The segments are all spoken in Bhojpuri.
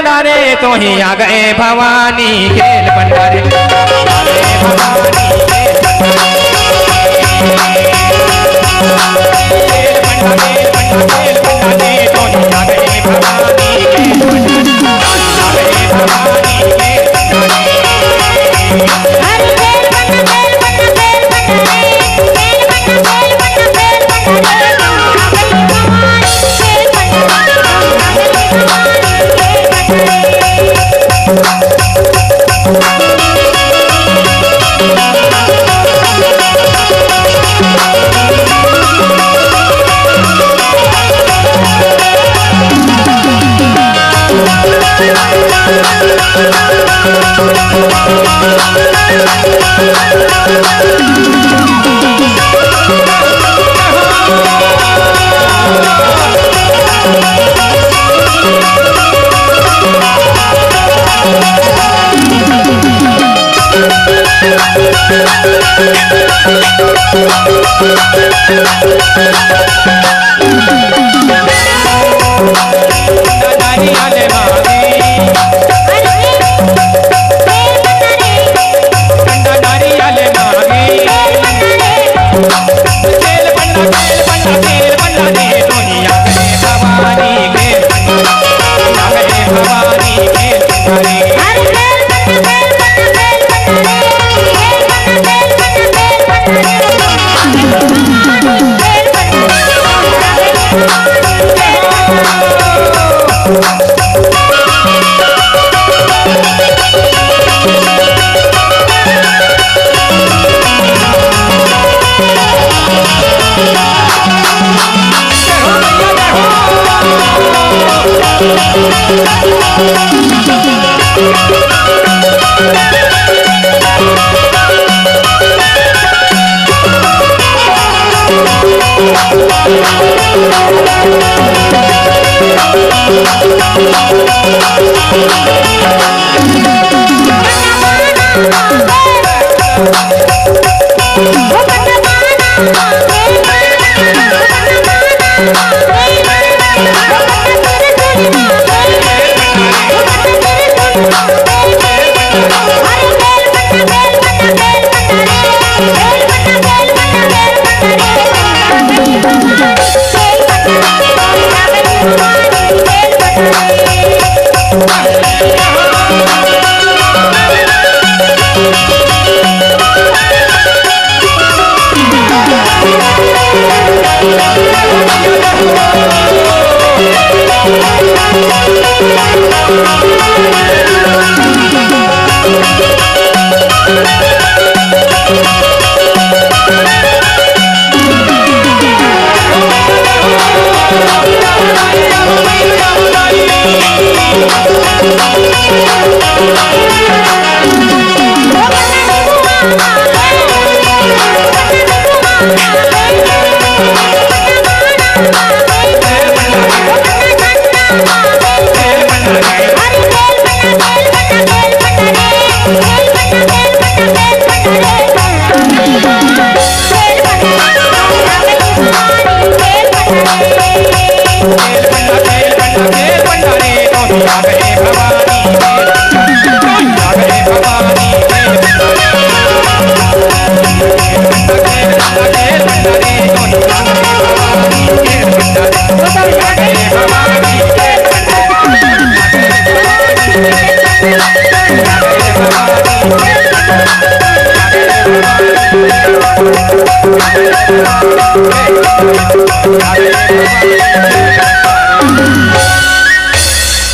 भंडारे तो ही आ गए भवानी खेल भंडारे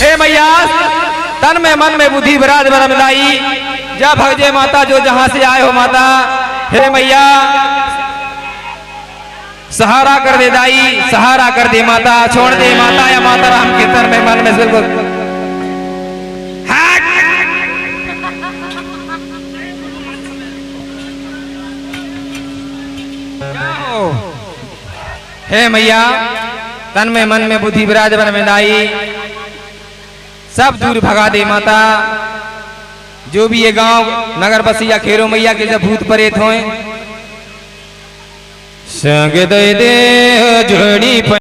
हे मैया तन में मन में बुद्धि विराज बरमलाई जब भगजे माता जो जहां से आए हो माता। हे मैया सहारा कर दे दाई, सहारा कर दे माता, छोड़ दे माता या माता राम के तन में मन में बिल्कुल हे मैया तन में मन में बुद्धि विराज बरमलाई सब दूर भगा दे माता। जो भी ये गांव नगर बसिया खेरो मैया के जब भूत प्रेत होए संग दे